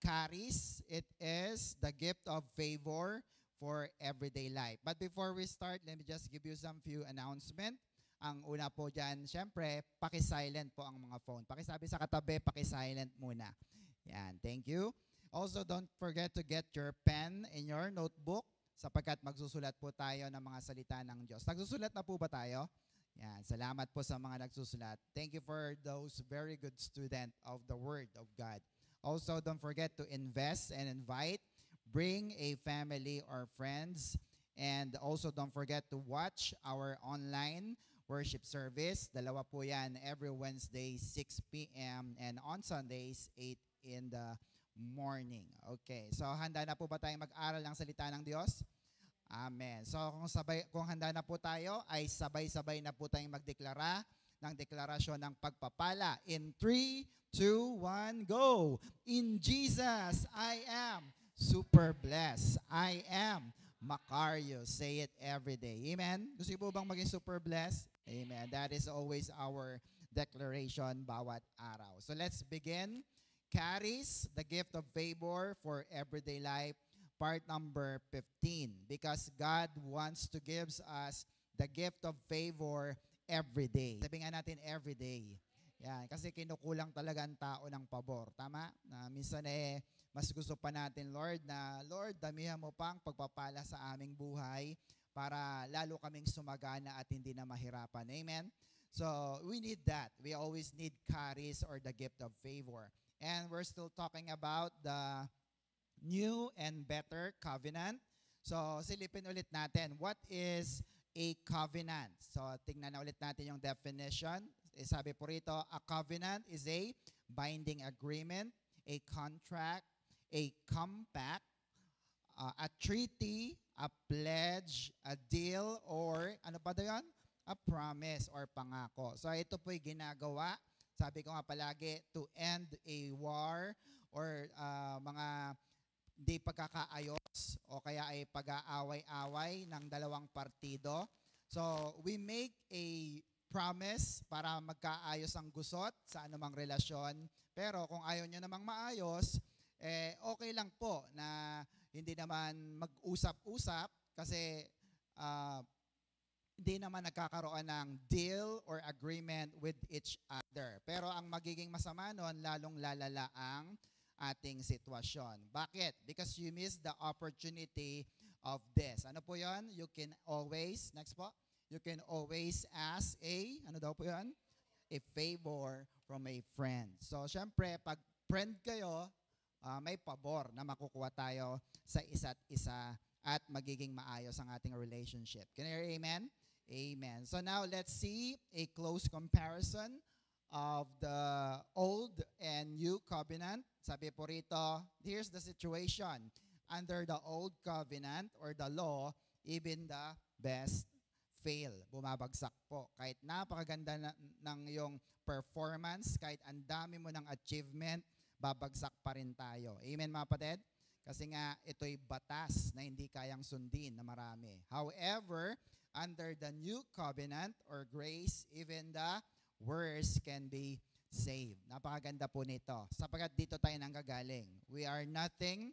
charis. It is the gift of favor for everyday life. But before we start, let me just give you some few announcement. Ang una po dyan, syempre, paki-silent po ang mga phone. Pakisabi sa katabi, paki-silent muna. Yan, thank you. Also, don't forget to get your pen in your notebook sapagkat magsusulat po tayo ng mga salita ng Diyos. Nagsusulat na po ba tayo? Yan, salamat po sa mga nagsusulat. Thank you for those very good student of the Word of God. Also, don't forget to invest and invite. Bring a family or friends. And also, don't forget to watch our online worship service. Dalawa po yan every Wednesday, 6 p.m. and on Sundays, 8 in the morning. Okay, so handa na po ba tayong mag-aral ng salita ng Diyos? Amen. So kung handa na po tayo, ay sabay-sabay na po tayong magdeklara ng deklarasyon ng pagpapala. In 3, 2, 1, go! In Jesus, I am super blessed. I am Macario. Say it every day. Amen? Gusto po bang maging super blessed? Amen. That is always our declaration bawat araw. So let's begin. Charis, the gift of favor for everyday life, part number 15. Because God wants to give us the gift of favor every day. Sabi nga natin every day. Yan, kasi kinukulang talaga ang tao ng pabor. Tama? Na minsan mas gusto pa natin, Lord, na Lord, damihan mo pang pagpapala sa aming buhay para lalo kaming sumagana at hindi na mahirapan. Amen? So, we need that. We always need charis or the gift of favor. And we're still talking about the new and better covenant. So, silipin ulit natin. What is a covenant? So, tingnan na ulit natin yung definition. Sabi po rito, a covenant is a binding agreement, a contract, a compact, a treaty, a pledge, a deal, or ano pa daw yan? A promise or pangako. So ito po'y ginagawa, sabi ko nga palagi, to end a war or mga di pagkakaayos o kaya ay pag-aaway-away ng dalawang partido. So we make a promise para magkaayos ang gusot sa anumang relasyon. Pero kung ayaw nyo namang maayos, okay lang po na hindi naman mag-usap-usap kasi hindi naman nagkakaroon ng deal or agreement with each other. Pero ang magiging masama nun, lalong lalala ang ating sitwasyon. Bakit? Because you miss the opportunity of this. Ano po yon? You can always, next po, you can always ask ano daw po yon? A favor from a friend. So, syempre, pag friend kayo, may pabor na makukuha tayo sa isa't isa at magiging maayos ang ating relationship. Can you hear amen? Amen. So now let's see a close comparison of the old and new covenant. Sabi po rito, here's the situation. Under the old covenant or the law, even the best fail. Bumabagsak po. Kahit napakaganda ng iyong performance, kahit ang dami mo ng achievement, babagsak pa rin tayo. Amen, mga kapatid? Kasi nga, ito'y batas na hindi kayang sundin na marami. However, under the new covenant or grace, even the worst can be saved. Napakaganda po nito. Sapagkat dito tayo nanggagaling. We are nothing,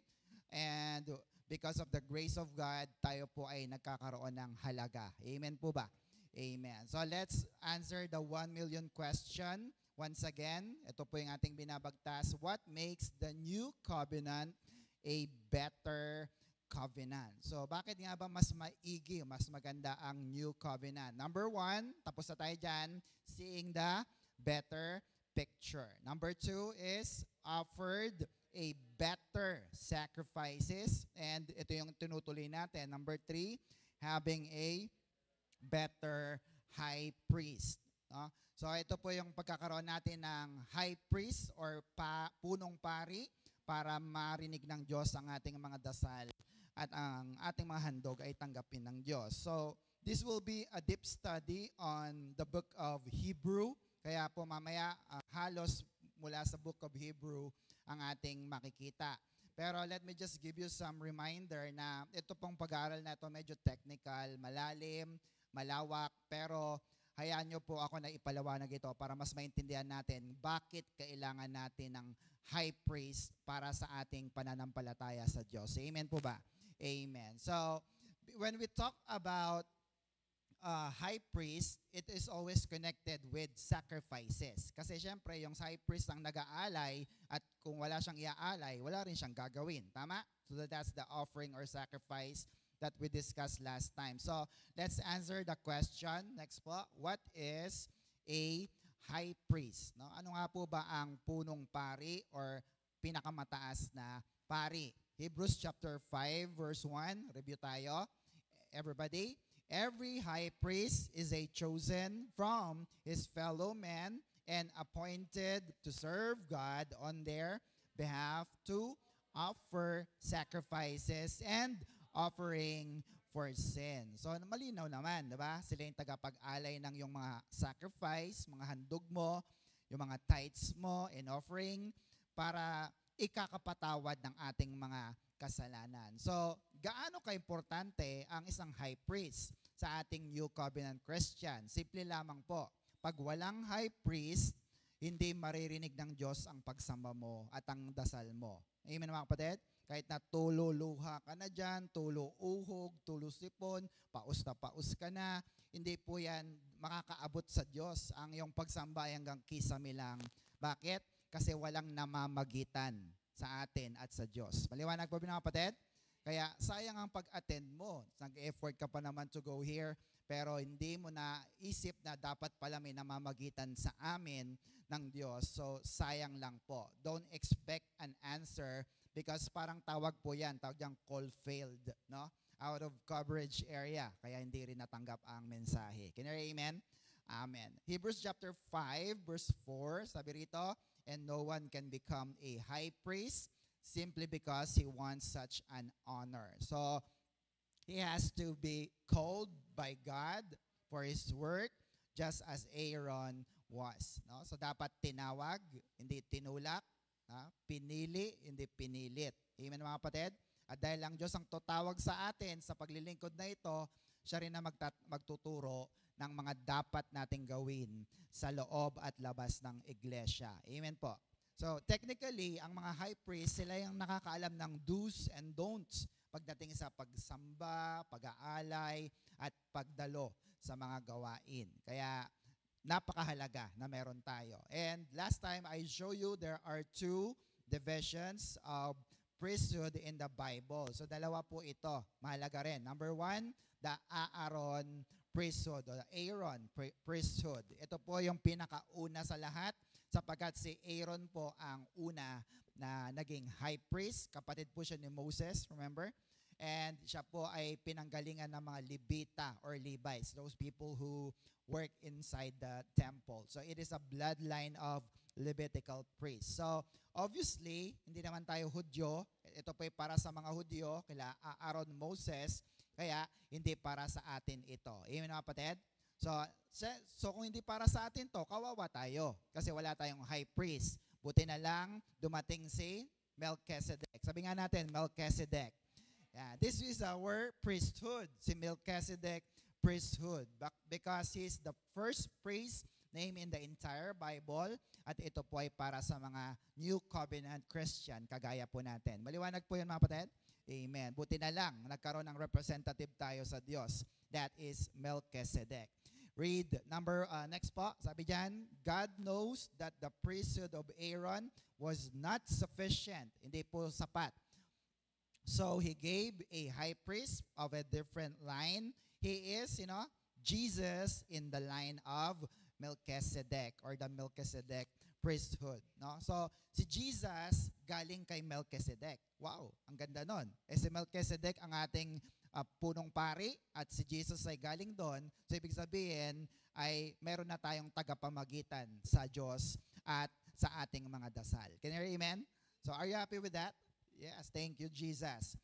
and because of the grace of God, tayo po ay nagkakaroon ng halaga. Amen po ba? Amen. So let's answer the 1 million question. Once again, ito po yung ating binabagtas. What makes the new covenant a better covenant? So, bakit nga ba mas maigi, mas maganda ang new covenant? Number 1, tapos na tayo dyan, seeing the better picture. Number 2 is offered a better sacrifices. And ito yung tinutuloy natin. Number 3, having a better high priest. So ito po yung pagkakaroon natin ng high priest or punong pari para marinig ng Diyos ang ating mga dasal at ang ating mga handog ay tanggapin ng Diyos. So this will be a deep study on the book of Hebrew. Kaya po mamaya halos mula sa book of Hebrew ang ating makikita. Pero let me just give you some reminder na ito pong pag-aaral na ito medyo technical, malalim, malawak, pero hayaan nyo po ako na ipaliwanag ito para mas maintindihan natin bakit kailangan natin ng high priest para sa ating pananampalataya sa Diyos. Amen po ba? Amen. So, when we talk about high priest, it is always connected with sacrifices. Kasi syempre, yung high priest ang nag-aalay at kung wala siyang iaalay, wala rin siyang gagawin. Tama? So that's the offering or sacrifice that we discussed last time. So let's answer the question. Next po, what is a high priest? No? Ano nga po ba ang punong pari or pinakamataas na pari? Hebrews chapter 5 verse 1, review tayo. Everybody, every high priest is a chosen from his fellow men and appointed to serve God on their behalf to offer sacrifices and offering for sin. So malinaw naman, 'di ba? Sila yung tagapag-alay ng yung mga sacrifice, mga handog mo, yung mga tithes mo and offering para ikakapatawad ng ating mga kasalanan. So, gaano kaimportante ang isang high priest sa ating New Covenant Christian? Simple lamang po, pag walang high priest, hindi maririnig ng Diyos ang pagsamba mo at ang dasal mo. Amen mga kapatid? Kahit na tulo luha ka na dyan, tulo uhog, tulo sipon, paus na paus ka na, hindi po yan makakaabot sa Diyos. Ang iyong pagsamba ay hanggang kisame lang. Bakit? Kasi walang namamagitan sa atin at sa Diyos. Maliwanag po mga kapatid? Kaya sayang ang pag-attend mo. Nag-effort ka pa naman to go here, pero hindi mo na isip na dapat pala may namamagitan sa amin ng Diyos. So sayang lang po. Don't expect an answer because parang tawag po yan, tawag yung call failed, no? Out of coverage area, kaya hindi rin natanggap ang mensahe. Can you hear amen? Amen. Hebrews chapter 5 verse 4, sabi rito, and no one can become a high priest simply because he wants such an honor. So, he has to be called by God for his work just as Aaron was. No? So, dapat tinawag, hindi tinulak. Pinili, hindi pinilit. Amen mga kapatid? At dahil ang Diyos ang tutawag sa atin sa paglilingkod na ito, siya rin na magtuturo ng mga dapat nating gawin sa loob at labas ng iglesia. Amen po. So technically, ang mga high priest, sila yung nakakaalam ng do's and don'ts pagdating sa pagsamba, pag-aalay, at pagdalo sa mga gawain. Kaya napakahalaga na meron tayo. And last time I show you there are two divisions of priesthood in the Bible. So dalawa po ito. Mahalaga rin. Number 1, the Aaron priesthood or the Aaron priesthood. Ito po yung pinakauna sa lahat sapagkat si Aaron po ang una na naging high priest. Kapatid po siya ni Moses, remember? And siya po ay pinanggalingan ng mga Levita or Levites, those people who work inside the temple. So it is a bloodline of Levitical priests. So obviously, hindi naman tayo Hudyo. Ito po ay para sa mga Hudyo, kila Aaron, Moses, kaya hindi para sa atin ito. Amen mga kapatid? So kung hindi para sa atin to, kawawa tayo kasi wala tayong high priest. Buti na lang dumating si Melchizedek. Sabi nga natin, Melchizedek. Yeah, this is our priesthood, si Melchizedek priesthood, because he's the first priest named in the entire Bible at ito po ay para sa mga New Covenant Christian, kagaya po natin. Maliwanag po yun mga kapatid? Amen. Buti na lang, nagkaroon ng representative tayo sa Diyos. That is Melchizedek. Read next po, sabi dyan, God knows that the priesthood of Aaron was not sufficient. Hindi po sapat. So he gave a high priest of a different line. He is, Jesus in the line of Melchizedek or the Melchizedek priesthood. No? So si Jesus galing kay Melchizedek. Wow, ang ganda nun. Si Melchizedek ang ating punong pari at si Jesus ay galing doon. So ibig sabihin ay meron na tayong tagapamagitan sa Diyos at sa ating mga dasal. Can you hear amen? So are you happy with that? Yes, thank you, Jesus.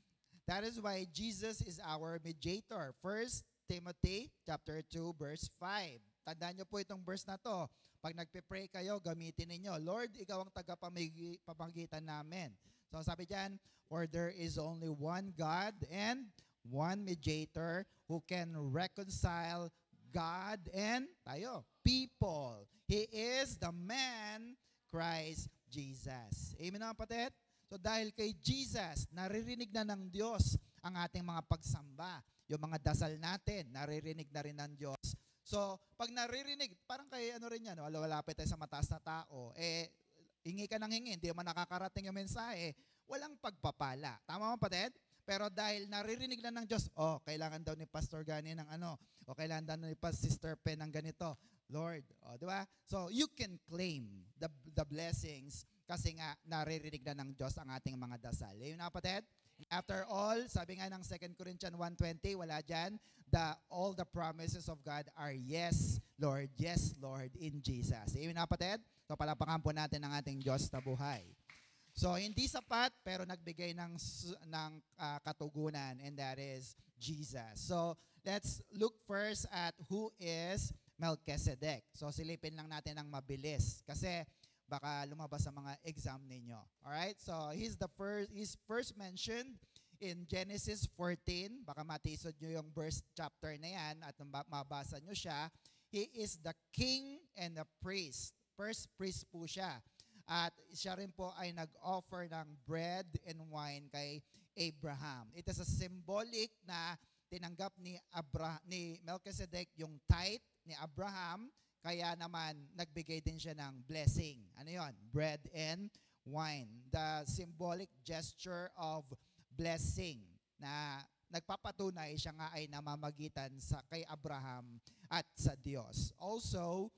That is why Jesus is our mediator. 1 Timothy chapter 2, verse 5. Tandaan niyo po itong verse na to. Pag nagpe-pray kayo, gamitin ninyo, Lord, ikaw ang tagapamagitan namin. So sabi diyan, for there is only one God and one mediator who can reconcile God and tayo, people. He is the man, Christ Jesus. Amen mga kapatid? So dahil kay Jesus, naririnig na ng Diyos ang ating mga pagsamba. Yung mga dasal natin, naririnig na rin ng Diyos. So, pag naririnig, parang kay ano rin yan, walapit tayo sa mataas na tao, hingi ka ng hingi, hindi mo nakakarating yung mensahe, walang pagpapala. Tama mo, kapatid? Pero dahil naririnig lang ng Diyos, kailangan daw ni Pastor Gani ng ano, o kailangan daw ni Sister Pen ng ganito, Lord, di ba? So, you can claim the blessings kasi nga naririnig na ng Diyos ang ating mga dasal. Yun na, kapatid? After all, sabi nga ng 2 Corinthians 1:20, wala dyan, all the promises of God are yes, Lord, in Jesus. Amen na, kapatid? So, palapakan po natin ang ating Diyos na buhay. So, hindi sapat, pero nagbigay ng katugunan, and that is Jesus. So, let's look first at who is Melchizedek. So, silipin lang natin ng mabilis kasi baka lumabas sa mga exam ninyo. Alright? So, he's first mentioned in Genesis 14. Baka matisod nyo yung verse chapter na yan at mabasa nyo siya. He is the king and the priest. First priest po siya. At siya rin po ay nag-offer ng bread and wine kay Abraham. It is a symbolic na tinanggap ni Melchizedek yung tithe ni Abraham. Kaya naman, nagbigay din siya ng blessing. Ano yon? Bread and wine. The symbolic gesture of blessing na nagpapatunay siya nga ay namamagitan kay Abraham at sa Diyos. Also,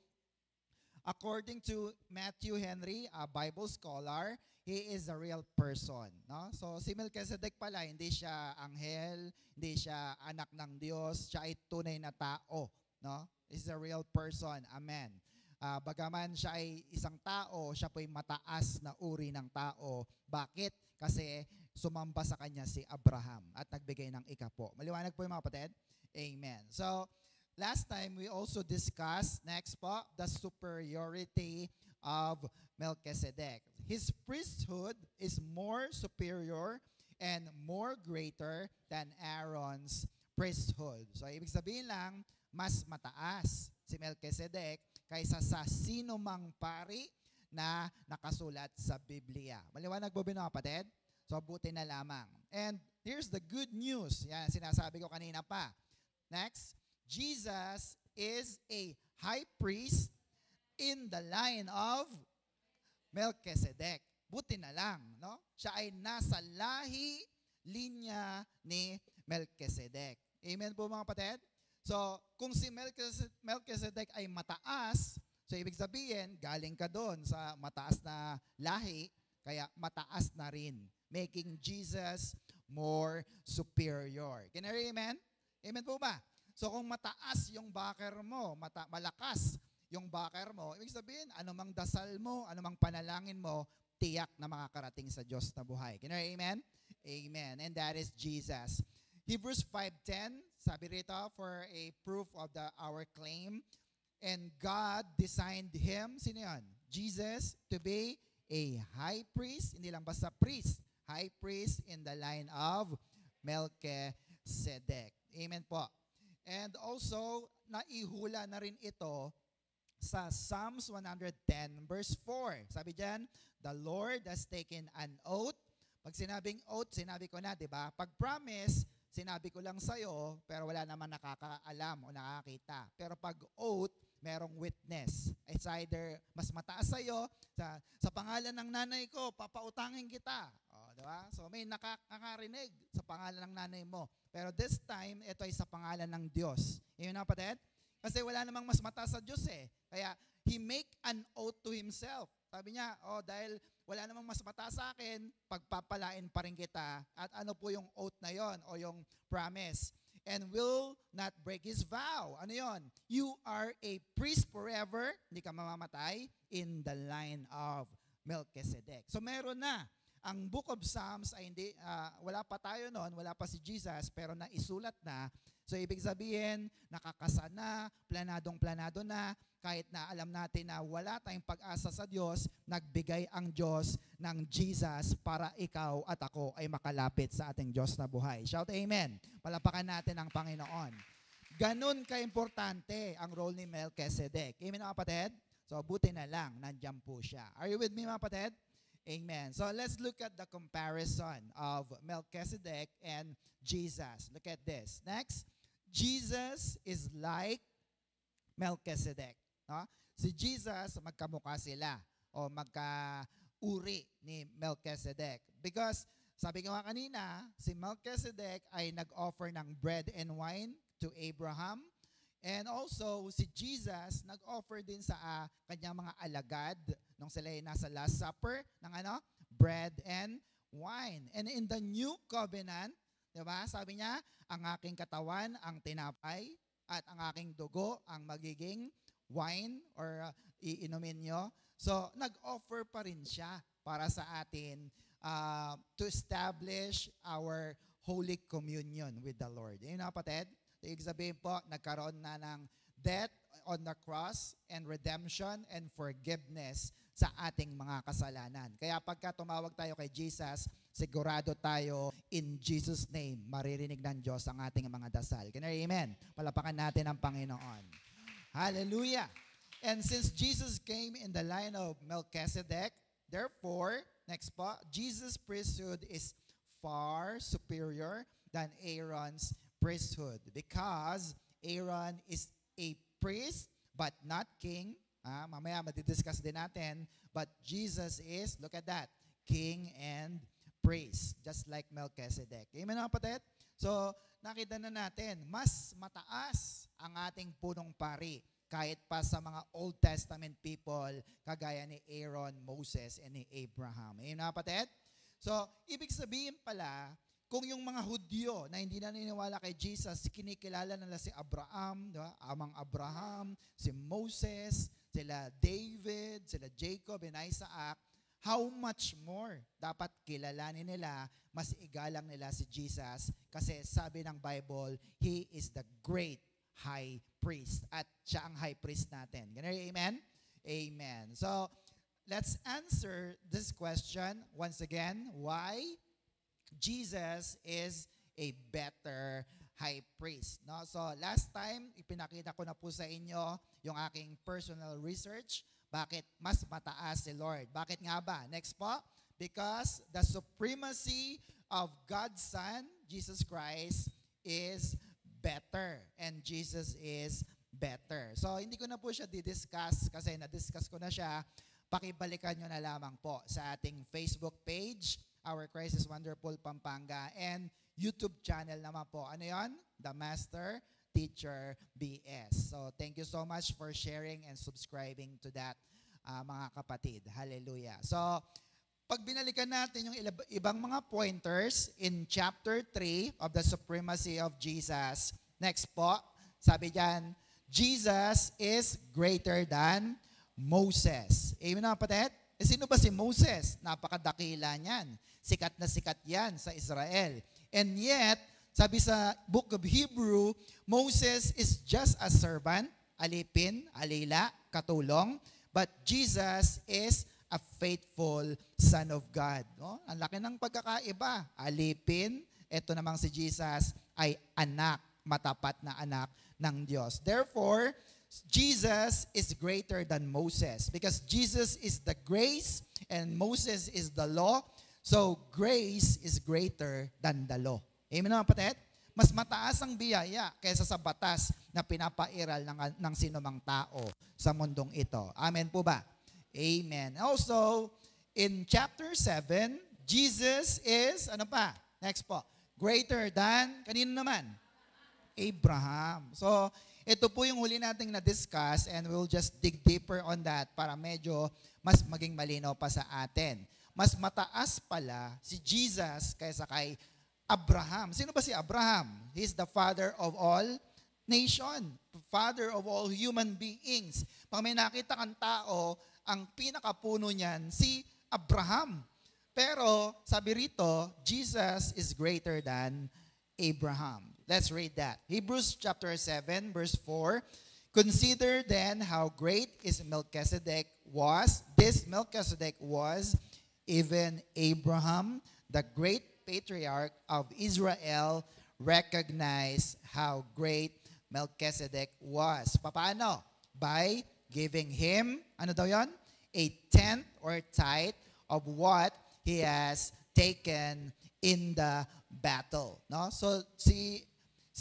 according to Matthew Henry, a Bible scholar, he is a real person. No? So, si Melchizedek pala, hindi siya anghel, hindi siya anak ng Diyos, siya ay tunay na tao. No? Is a real person. Amen. Bagaman siya ay isang tao, siya po ay mataas na uri ng tao. Bakit? Kasi sumamba sa kanya si Abraham at nagbigay ng ikapo. Maliwanag po yung mga kapatid? Amen. So, last time we also discussed, next po, the superiority of Melchizedek. His priesthood is more superior and more greater than Aaron's priesthood. So, ibig sabihin lang, mas mataas si Melchizedek kaysa sa sino mang pari na nakasulat sa Biblia. Maliwanag po ba mga kapatid? So, buti na lamang. And here's the good news. Yan, sinasabi ko kanina pa. Next, Jesus is a high priest in the line of Melchizedek. Buti na lang, no? Siya ay nasa linya ni Melchizedek. Amen po mga kapatid? So, kung si Melchizedek ay mataas, so ibig sabihin, galing ka doon sa mataas na lahi, kaya mataas na rin, making Jesus more superior. Can you hear amen? Amen po ba? So, kung mataas yung backer mo, malakas yung backer mo, ibig sabihin, anumang dasal mo, anumang panalangin mo, tiyak na makakarating sa Diyos na buhay. Can you hear amen? Amen. And that is Jesus. Hebrews 5:10, sabi rito, for a proof of our claim, and God designed him, sino yan? Jesus, to be a high priest, hindi lang basta priest, high priest in the line of Melchizedek. Amen po. And also, naihula na rin ito sa Psalms 110 verse 4. Sabi diyan, the Lord has taken an oath. Pag sinabing oath, sinabi ko na, di ba? Pag promise, sinabi ko lang sa'yo, pero wala naman nakakaalam o nakakita. Pero pag oath, merong witness. It's either mas mataas sa'yo, sa pangalan ng nanay ko, papautangin kita. Diba? So may nakakarinig sa pangalan ng nanay mo. Pero this time, ito ay sa pangalan ng Diyos. Yun na, kapatid? Kasi wala namang mas mataas sa Diyos eh. Kaya, He make an oath to Himself. Sabi niya, dahil wala namang mas mataas sa akin, pagpapalain pa rin kita. At ano po yung oath na yon o yung promise? And will not break His vow. Ano yon? You are a priest forever, hindi ka mamamatay, in the line of Melchizedek. So meron na. Ang Book of Psalms ay hindi, wala pa tayo noon, wala pa si Jesus, pero naisulat na. So ibig sabihin, nakakasa na, planadong-planado na, kahit na alam natin na wala tayong pag-asa sa Diyos, nagbigay ang Diyos ng Jesus para ikaw at ako ay makalapit sa ating Diyos na buhay. Shout amen. Palapakan natin ang Panginoon. Ganun ka-importante ang role ni Melchizedek. Amen mga kapatid? So buti na lang, nandyan po siya. Are you with me mga kapatid? Amen. So let's look at the comparison of Melchizedek and Jesus. Look at this. Next, Jesus is like Melchizedek. No? Si Jesus, magkamukha sila o magkauri ni Melchizedek. Because sabi nga kanina, si Melchizedek ay nag-offer ng bread and wine to Abraham. And also, si Jesus nag-offer din sa kanyang mga alagad nung sila ay nasa Last Supper ng bread and wine. And in the new covenant, diba, sabi niya, ang aking katawan ang tinapay at ang aking dugo ang magiging wine or iinumin nyo. So, nag-offer pa rin siya para sa atin to establish our Holy Communion with the Lord. Yun na kapatid? Ibig sabihin po, nagkaroon na ng death on the cross and redemption and forgiveness sa ating mga kasalanan. Kaya pagka tumawag tayo kay Jesus, sigurado tayo in Jesus' name, maririnig ng Diyos ang ating mga dasal. Can I amen? Palapakan natin ang Panginoon. Hallelujah! And since Jesus came in the line of Melchizedek, therefore, next po, Jesus' priesthood is far superior than Aaron's priesthood because Aaron is a priest but not king. Mamaya madidiscuss din natin. But Jesus is, look at that, king and priest, just like Melchizedek. Amen mga kapatid? So, nakita na natin, mas mataas ang ating punong pari kahit pa sa mga Old Testament people kagaya ni Aaron, Moses, and ni Abraham. Amen mga kapatid? So, ibig sabihin pala, kung yung mga Hudyo na hindi naniniwala kay Jesus, kinikilala nila si Abraham, diba? Amang Abraham, si Moses, sila David, sila Jacob, and Isaac, how much more dapat kilalanin nila, mas igalang nila si Jesus kasi sabi ng Bible, He is the great high priest at siya ang high priest natin. Ganun, amen? Amen. So, let's answer this question once again. Why Jesus is a better high priest? No? So, last time, ipinakita ko na po sa inyo yung aking personal research. Bakit mas mataas si Lord? Bakit nga ba? Next po. Because the supremacy of God's Son, Jesus Christ, is better. And Jesus is better. So, hindi ko na po siya didiscuss kasi na-discuss ko na siya. Pakibalikan nyo na lamang po sa ating Facebook page, Our Christ is Wonderful Pampanga, and YouTube channel naman po. Ano yon? The Master Teacher BS. So, thank you so much for sharing and subscribing to that, mga kapatid. Hallelujah. So, pag binalikan natin yung ibang mga pointers in chapter 3 of the supremacy of Jesus, next po, sabi dyan, Jesus is greater than Moses. Amen na kapatid? Sino ba si Moses? Napakadakila niyan. Sikat na sikat yan sa Israel. And yet, sabi sa book of Hebrew, Moses is just a servant, alipin, alila, katulong, but Jesus is a faithful Son of God. No? Ang laki ng pagkakaiba. Alipin, ito namang si Jesus ay anak, matapat na anak ng Diyos. Therefore, Jesus is greater than Moses because Jesus is the grace and Moses is the law. So, grace is greater than the law. Amen mga kapatid? Mas mataas ang biyaya kaysa sa batas na pinapairal ng sinumang tao sa mundong ito. Amen po ba? Amen. Also, in chapter 7, Jesus is, ano pa? Next po. Greater than, kanino naman? Abraham. So, ito po yung huli nating na-discuss and we'll just dig deeper on that para medyo mas maging malinaw pa sa atin. Mas mataas pala si Jesus kaysa kay Abraham. Sino ba si Abraham? He's the father of all nation, father of all human beings. Pag may nakita kang tao, ang pinakapuno niyan si Abraham. Pero sabi rito, Jesus is greater than Abraham. Let's read that. Hebrews chapter 7 verse 4. Consider then how great is Melchizedek was. This Melchizedek was even Abraham, the great patriarch of Israel, recognized how great Melchizedek was. Paano? By giving him, ano daw yon? A tenth or tithe of what he has taken in the battle. No? So si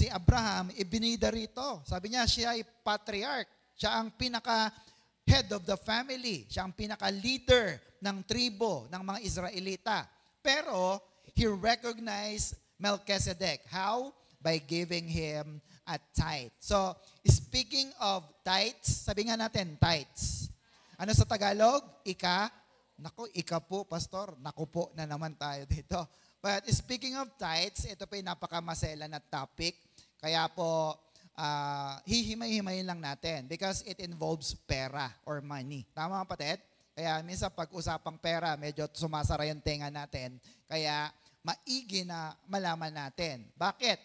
Abraham, ibinida rito. Sabi niya, siya ay patriarch. Siya ang pinaka-head of the family. Siya ang pinaka-leader ng tribo ng mga Israelita. Pero, he recognized Melchizedek. How? By giving him a tithe. So, speaking of tithes, sabi nga natin, tithes. Ano sa Tagalog? Ika po, Pastor. Naku po na naman tayo dito. But speaking of tithes, ito pa yung napakamasela na topic. Kaya po, hihimay-himayin lang natin because it involves pera or money. Tama kapatid? Kaya minsan pag usapang pera, medyo sumasara yung tenga natin. Kaya maigi na malaman natin. Bakit?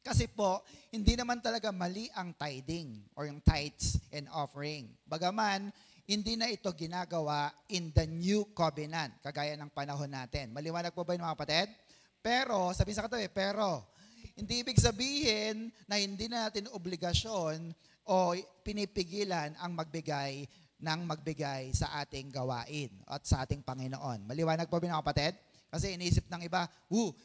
Kasi po, hindi naman talaga mali ang tithing or yung tithes and offering. Bagaman, hindi na ito ginagawa in the new covenant, kagaya ng panahon natin. Maliwanag po ba yun mga kapatid? Pero, sabi sa katabi, hindi ibig sabihin na hindi na natin obligasyon o pinipigilan ang magbigay sa ating gawain at sa ating Panginoon. Maliwanag po ba mga kapatid? Kasi iniisip ng iba,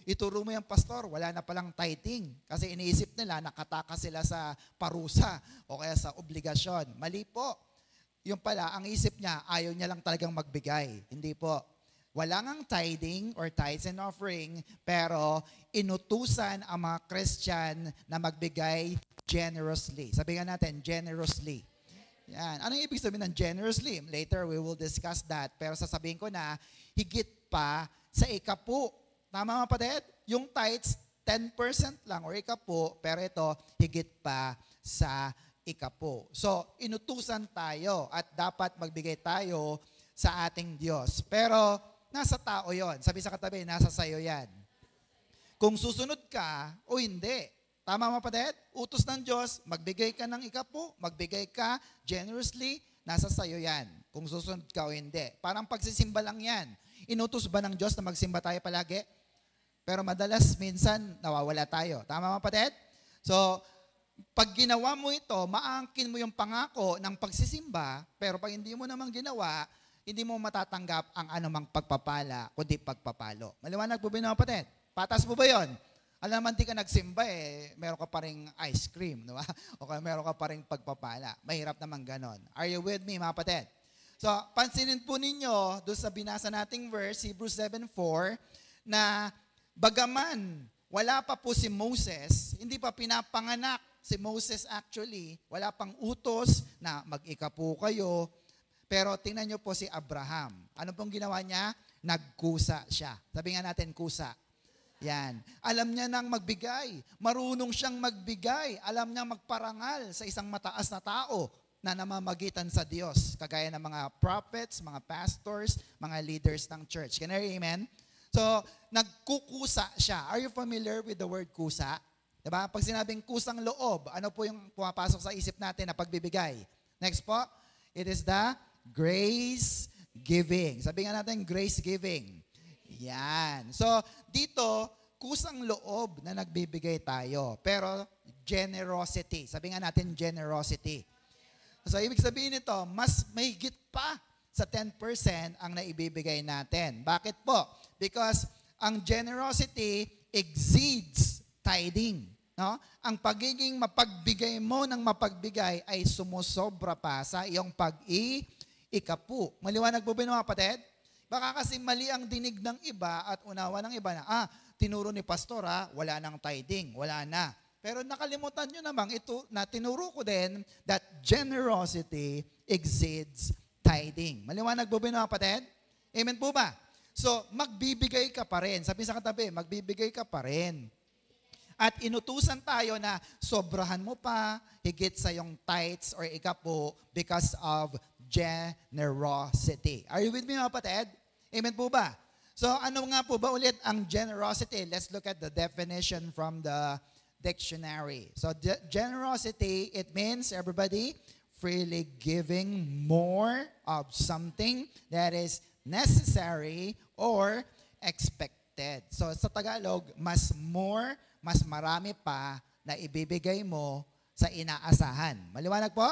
ituro mo yung pastor, wala na palang tithing. Kasi iniisip nila, nakatakas sila sa parusa o kaya sa obligasyon. Mali po. Yung pala, ang isip niya, ayaw niya lang talagang magbigay. Hindi po. Wala ngang tithing or tithes and offering, pero inutusan ang mga Christian na magbigay generously. Sabihin natin, generously. Yan. Anong ibig sabihin ng generously? Later, we will discuss that. Pero sasabihin ko na, higit pa sa ikapu. Tama mga kapatid? Yung tithes, 10% lang or ikapu, pero ito, higit pa sa ikapu. So, inutusan tayo at dapat magbigay tayo sa ating Diyos. Pero, nasa tao yon. Sabi sa katabi, nasa sayo yan. Kung susunod ka o hindi. Tama mga kapatid? Utos ng Diyos, magbigay ka ng ikapu, magbigay ka generously, nasa sayo yan. Kung susunod ka o hindi. Parang pagsisimba lang yan. Inutos ba ng Diyos na magsimba tayo palagi? Pero madalas, minsan, nawawala tayo. Tama mga kapatid? So, pag ginawa mo ito, maangkin mo yung pangako ng pagsisimba, pero pag hindi mo namang ginawa, hindi mo matatanggap ang anumang pagpapala, kundi pagpapalo. Maliwanag po ba yun, mga kapatid? Patas po ba yun? Alam naman, di ka nagsimba meron ka pa ring ice cream, di ba? O kaya meron ka pa ring pagpapala. Mahirap naman ganon. Are you with me, mga kapatid? So, pansinin po ninyo, doon sa binasa nating verse, Hebrews 7:4, na bagaman wala pa po si Moses, hindi pa pinapanganak si Moses actually, wala pang utos na mag-ikapu kayo, pero tingnan nyo po si Abraham. Ano pong ginawa niya? Nagkusa siya. Sabi nga natin, kusa. Yan. Alam niya nang magbigay. Marunong siyang magbigay. Alam niya magparangal sa isang mataas na tao na namamagitan sa Diyos. Kagaya ng mga prophets, mga pastors, mga leaders ng church. Can I hear amen? So, nagkukusa siya. Are you familiar with the word kusa? Diba? Pag sinabing kusang loob, ano po yung pumapasok sa isip natin na pagbibigay? Next po, it is the grace giving. Sabi nga natin, grace giving. Yan. So, dito, kusang loob na nagbibigay tayo. Pero, generosity. Sabi nga natin, generosity. So, ibig sabihin nito, mas mahigit pa sa 10% ang naibibigay natin. Bakit po? Because ang generosity exceeds tithing. No? Ang pagiging mapagbigay mo ng mapagbigay ay sumusobra pa sa iyong pag-ikapu. Maliwanag po ba mga kapatid? Baka kasi mali ang dinig ng iba at unawa ng iba na, tinuro ni pastor wala nang tithing, wala na. Pero nakalimutan nyo namang ito na tinuro ko din that generosity exceeds tithing. Maliwanag po ba mga kapatid? Amen po ba? So, magbibigay ka pa rin. Sabi sa katabi, magbibigay ka pa rin. At inutusan tayo na sobrahan mo pa, higit sa yung tithes or ikapu because of generosity. Are you with me mga kapatid? Amen po ba? So ano nga po ba ulit ang generosity? Let's look at the definition from the dictionary. So generosity, it means, everybody, freely giving more of something that is necessary or expected. So sa Tagalog, mas marami pa na ibibigay mo sa inaasahan. Maliwanag po?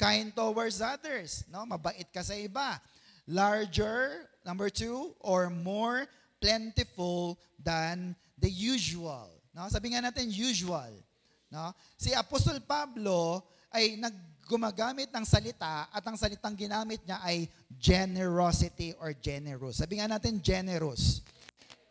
Kind towards others. No? Mabait ka sa iba. Larger, number 2, or more plentiful than the usual. No? Sabi nga natin, usual. No? Si Apostol Pablo ay gumagamit ng salita at ang salitang ginamit niya ay generosity or generous. Sabi nga natin, generous.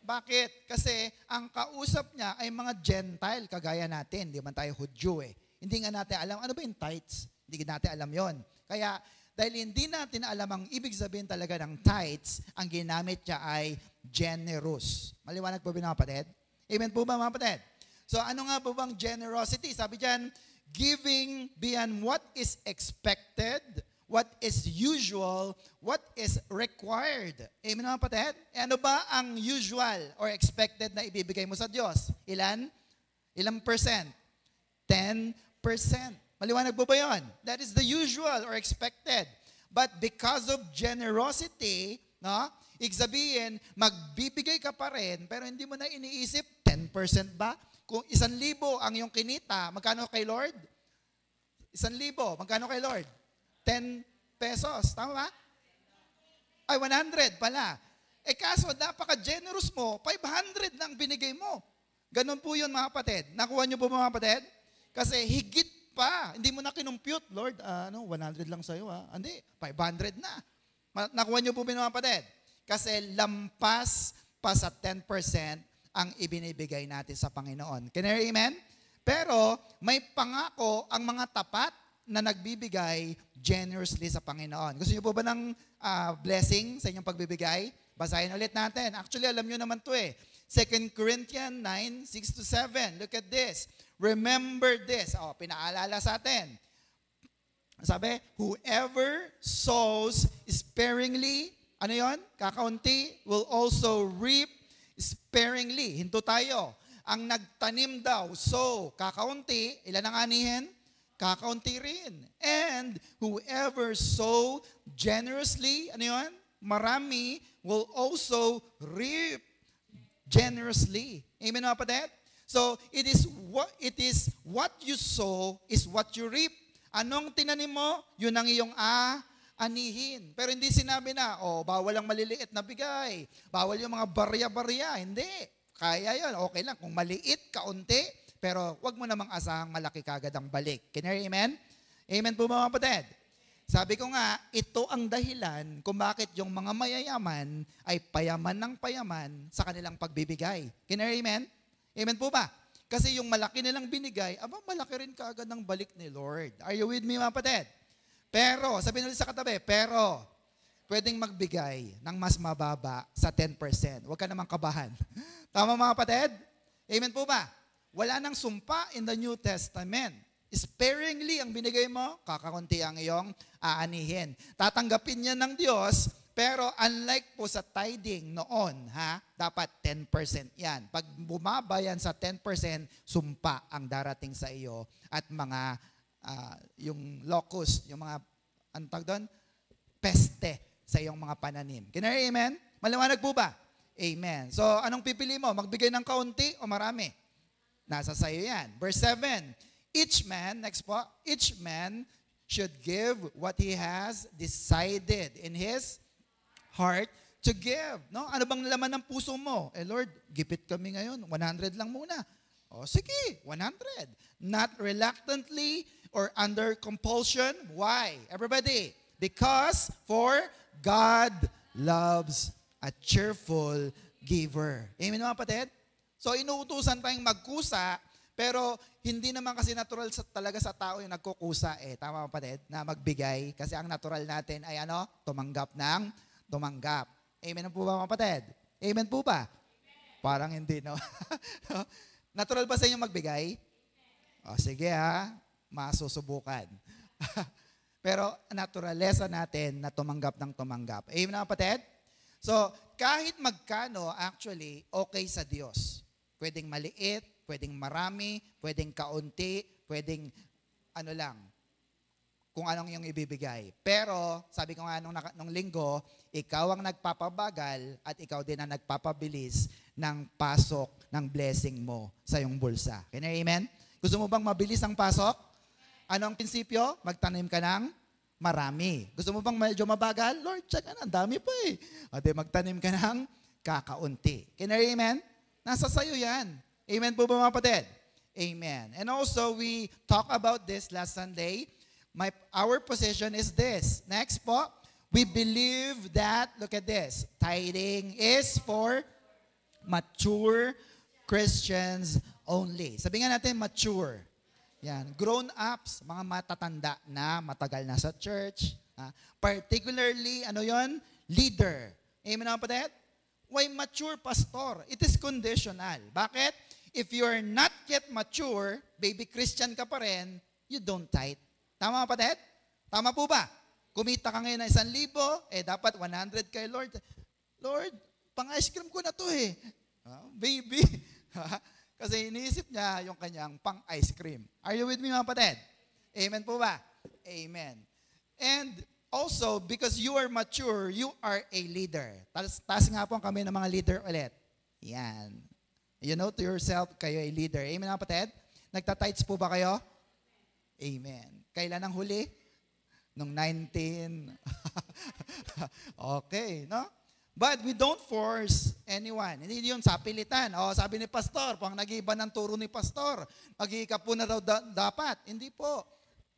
Bakit? Kasi ang kausap niya ay mga Gentile, kagaya natin. Di man tayo Hudyo eh. Hindi nga natin alam, ano ba yung tithes? Hindi natin alam yon. Kaya, dahil hindi natin alam ang ibig sabihin talaga ng tithes, ang ginamit niya ay generous. Maliwanag po ba mga kapatid? Amen po ba mga kapatid? So ano nga po bang generosity? Sabi diyan, giving beyond what is expected, what is usual, what is required. Amen mga kapatid? E ano ba ang usual or expected na ibibigay mo sa Diyos? Ilan? Ilang percent? 10%. Maliwanag po ba yun? That is the usual or expected. But because of generosity, no? Ibig sabihin, magbibigay ka pa rin, pero hindi mo na iniisip, 10% ba? Kung 1,000 ang iyong kinita, magkano kay Lord? 1,000, magkano kay Lord? 10 pesos, tama ba? Ay, 100 pala. Eh kaso, napaka-generous mo, 500 lang binigay mo. Ganun po yun mga kapatid. Nakuha niyo po mga kapatid? Kasi higit pa, hindi mo na kinumpute, Lord, 100 lang sa'yo ha. Hindi, 500 na. Nakuha niyo po mga kapatid? Kasi lampas pa sa 10% ang ibinibigay natin sa Panginoon. Can you amen? Pero may pangako ang mga tapat na nagbibigay generously sa Panginoon. Gusto niyo po ba ng blessing sa inyong pagbibigay? Basahin ulit natin. Actually, alam niyo naman to eh. 2 Corinthians 9, 6-7. Look at this. Remember this. Pinaalala sa atin. Sabi, whoever sows sparingly, ano yon? Kakaunti, will also reap sparingly. Hinto tayo. Ang nagtanim daw, so, kakaunti, ilan ang anihin? Kakaunti rin. And whoever sow generously, ano yun? Marami, will also reap generously. Amen mga kapatid? So, it is what you sow is what you reap. Anong tinanim mo? Yun ang iyong anihin. Pero hindi sinabi na, bawal ang maliliit na bigay. Bawal yung mga barya-barya. Hindi. Kaya yun. Okay lang. Kung maliit, kaunti, pero wag mo namang asahang malaki kagad ang balik. Can you amen? Amen po mga kapatid? Sabi ko nga, ito ang dahilan kung bakit yung mga mayayaman ay payaman ng payaman sa kanilang pagbibigay. Can you amen? Amen po ba? Kasi yung malaki nilang binigay, malaki rin kaagad ang balik ni Lord. Are you with me mga kapatid? Pero, sabihin ulit sa katabi, pero, pwedeng magbigay ng mas mababa sa 10%. Huwag ka namang kabahan. Tama mga kapatid? Amen po ba? Wala nang sumpa in the New Testament. Sparingly ang binigay mo, kakakunti ang iyong aanihin. Tatanggapin niya ng Diyos, pero unlike po sa tithing noon, dapat 10% yan. Pag bumaba yan sa 10%, sumpa ang darating sa iyo at mga yung locust, yung mga, antag doon, peste sa iyong mga pananim. Can you amen? Maliwanag po ba? Amen. So, anong pipili mo? Magbigay ng kaunti o marami? Nasa sayo yan. Verse 7, each man should give what he has decided in his heart to give. No? Ano bang laman ng puso mo? Lord, gipit kami ngayon. 100 lang muna. Sige, 100. Not reluctantly or under compulsion. Why? Everybody. Because for God loves a cheerful giver. Amen mga kapatid? So inuutusan tayong magkusa, pero hindi naman kasi natural talaga sa tao yung nagkukusa Tama mga kapatid? Na magbigay. Kasi ang natural natin ay tumanggap ng tumanggap. Amen po ba mga kapatid? Amen po ba? Amen. Parang hindi, no? Natural ba sa inyo magbigay? Sige masusubukan. Pero naturalesa natin na tumanggap ng tumanggap. Amen na kapatid? So, kahit magkano, actually, okay sa Diyos. Pwedeng maliit, pwedeng marami, pwedeng kaunti, pwedeng kung anong yung ibibigay. Pero, sabi ko nga nung linggo, ikaw ang nagpapabagal at ikaw din ang nagpapabilis ng pasok ng blessing mo sa iyong bulsa. Can you amen? Gusto mo bang mabilis ang pasok? Ano ang prinsipyo? Magtanim ka ng marami. Gusto mo bang medyo mabagal? Lord, check na, dami pa eh. At magtanim ka ng kakaunti. Can I amen? Nasa sayo yan. Amen po ba mga kapatid? Amen. And also, we talk about this last Sunday. Our position is this. Next po, we believe that, look at this, tithing is for mature Christians only. Sabi nga natin, mature. Yan, grown-ups, mga matatanda na, matagal na sa church. Particularly, ano yon? Leader. Amen mga kapatid? Why mature pastor? It is conditional. Bakit? If you're not yet mature, baby Christian ka pa rin, you don't tithe. Tama mga kapatid? Tama po ba? Kumita ka ngayon ng 1,000, dapat 100 kay Lord. Lord, pang-ice cream ko na to eh. Baby. Kasi iniisip niya yung kanyang pang-ice cream. Are you with me mga kapatid? Amen po ba? Amen. And also, because you are mature, you are a leader. Taas nga po kami ng mga leader ulit. Yan. You know to yourself, kayo ay leader. Amen mga kapatid? Nagtatights po ba kayo? Amen. Kailan ang huli? Nung 19. Okay, no? But we don't force anyone. Hindi yun sa pilitan. Sabi ni pastor, pang nag-iba ng turo ni pastor, mag-iikapo na daw dapat. Hindi po.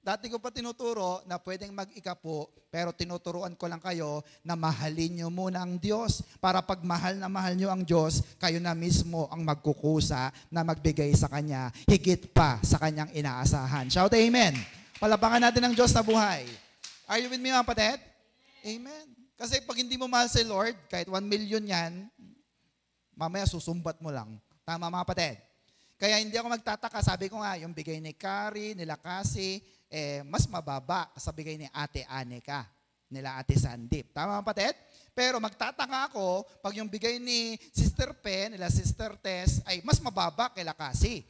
Dati ko pa tinuturo na pwedeng mag-ikapo, pero tinuturuan ko lang kayo na mahalin nyo muna ang Diyos. Para pag mahal na mahal nyo ang Diyos, kayo na mismo ang magkukusa na magbigay sa Kanya, higit pa sa Kanyang inaasahan. Shout amen. Palapakan natin ang Diyos na buhay. Are you with me mga kapatid? Amen. Kasi pag hindi mo mahal si Lord, kahit 1 million yan, mamaya susumbat mo lang. Tama mga kapatid? Kaya hindi ako magtataka. Sabi ko nga, yung bigay ni Carrie, nila Cassie, mas mababa sa bigay ni Ate Anika, nila Ate Sandip. Tama mga kapatid? Pero magtataka ako, pag yung bigay ni Sister Pe, nila Sister Tess, ay mas mababa kay Cassie.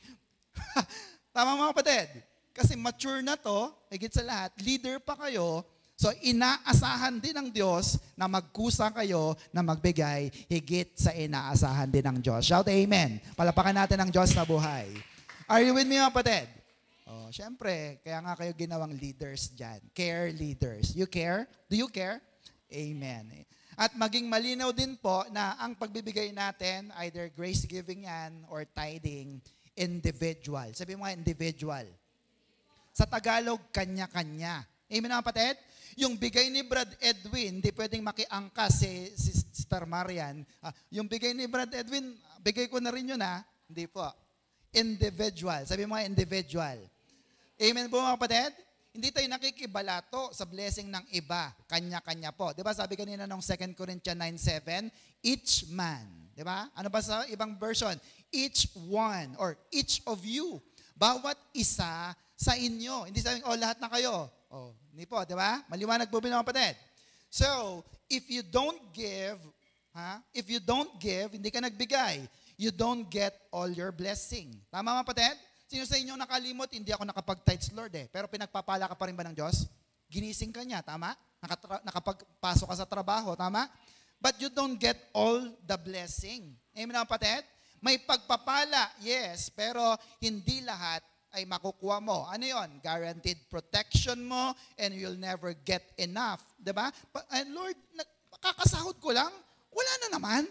Tama mga kapatid? Kasi mature na to, higit sa lahat, leader pa kayo, so inaasahan din ng Diyos na magkusa kayo na magbigay higit sa inaasahan din ng Diyos. Shout amen. Palapakan natin ang Diyos na buhay. Are you with me mga kapatid? Siyempre, kaya nga kayo ginawang leaders dyan. Care leaders. You care? Do you care? Amen. At maging malinaw din po na ang pagbibigay natin, either grace giving yan or tithing, individual. Sabi mo nga, individual. Sa Tagalog, kanya-kanya. Amen mga kapatid? Yung bigay ni Brad Edwin, hindi pwedeng makiangkas si Sister Marian. Yung bigay ni Brad Edwin, bigay ko na rin yun Hindi po. Individual. Sabi mo nga, individual. Amen po mga kapatid? Hindi tayo nakikibalato sa blessing ng iba. Kanya-kanya po. Diba sabi kanina nung 2 Corinthians 9:7, each man. Diba? Ano ba sa ibang version? Each one or each of you. Bawat isa sa inyo. Hindi sabing, lahat na kayo. Hindi po, di ba? Maliwanag po mga kapatid. So, if you don't give, hindi ka nagbigay, you don't get all your blessing. Tama mga kapatid? Sino sa inyo nakalimot, hindi ako nakapag-tithes, Lord pero pinagpapala ka pa rin ba ng Diyos? Ginising ka niya, tama? Nakapagpasok ka sa trabaho, tama? But you don't get all the blessing. Amen mga kapatid? May pagpapala, yes, pero hindi lahat ay makukuha mo. Ano yon? Guaranteed protection mo and you'll never get enough. Diba? And Lord, kakasahod ko lang? Wala na naman.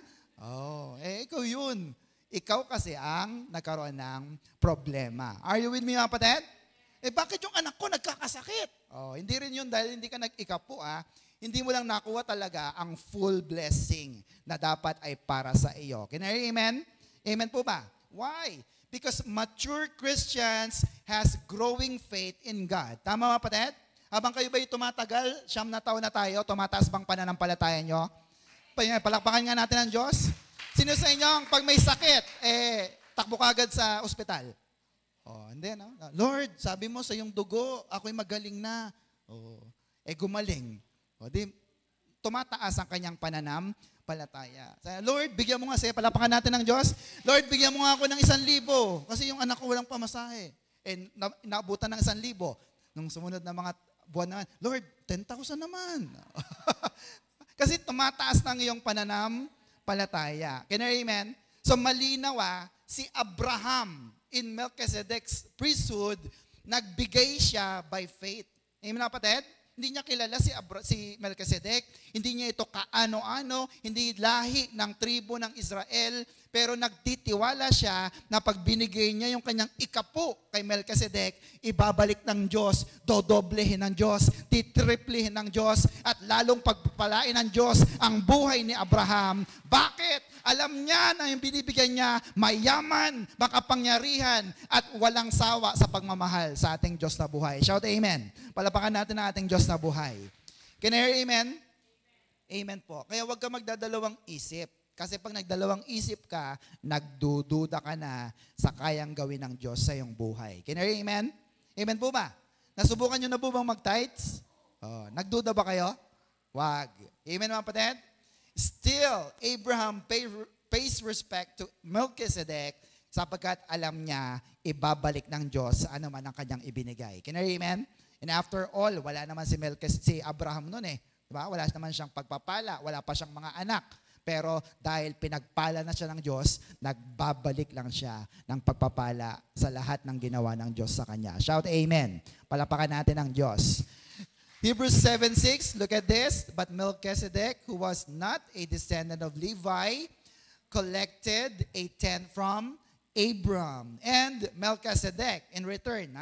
Ikaw yun. Ikaw kasi ang nagkaroon ng problema. Are you with me mga kapatid? Bakit yung anak ko nagkakasakit? Hindi rin yun dahil hindi ka nag-ikapo Hindi mo lang nakuha talaga ang full blessing na dapat ay para sa iyo. Can I hear amen? Amen po ba? Why? Because mature Christians has growing faith in God. Tama mga kapatid? Habang kayo ba'y tumatagal, 9 na taon na tayo, tumataas bang pananampalataya nyo? Palakpakan nga natin ang Diyos. Sino sa inyo, pag may sakit, takbo ka agad sa ospital? Hindi, no? Lord, sabi mo sa iyong dugo, ako'y magaling na. Gumaling. Tumataas ang kanyang pananampalataya. Lord, bigyan mo nga palapakan natin ng Diyos. Lord, bigyan mo nga ako ng 1,000. Kasi yung anak ko walang pamasahe. Naabutan ng 1,000. Nung sumunod na mga buwan naman, Lord, 10,000 naman. Kasi tumataas ng iyong pananampalataya. Can you amen? So malinaw si Abraham in Melchizedek's priesthood, Nagbigay siya by faith. Amen, kapatid? Hindi niya kilala si Melchizedek, hindi niya ito kaano-ano, hindi lahi ng tribo ng Israel, pero nagtitiwala siya na pag binigay niya yung kanyang ikapo kay Melchizedek, ibabalik ng Diyos, dodoblehin ng Diyos, titriplihin ng Diyos, at lalong pagpapalain ng Diyos ang buhay ni Abraham. Bakit? Alam niya na yung binibigyan niya mayaman, makapangyarihan, at walang sawa sa pagmamahal sa ating Diyos na buhay. Shout amen. Palapakan natin ang ating Diyos na buhay. Can I hear amen? Amen po. Kaya huwag ka magdadalawang isip. Kasi pag nagdalawang isip ka, nagdududa ka na sa kayang gawin ng Diyos sa iyong buhay. Can I hear amen? Amen po ba? Nasubukan nyo na po bang mag-tithes? Nagduda ba kayo? Wag. Amen mga kapatid? Still, Abraham pays respect to Melchizedek sapagkat alam niya ibabalik ng Diyos sa ano man ang kanyang ibinigay. Can I hear amen? And after all, wala naman si Abraham noon eh. Diba? Wala naman siyang pagpapala, wala pa siyang mga anak. Pero dahil pinagpala na siya ng Diyos, nagbabalik lang siya ng pagpapala sa lahat ng ginawa ng Diyos sa kanya. Shout amen. Palapakan natin ang Diyos. Hebrews 7:6, look at this. But Melchizedek, who was not a descendant of Levi, collected a tenth from Abram. And Melchizedek, in return,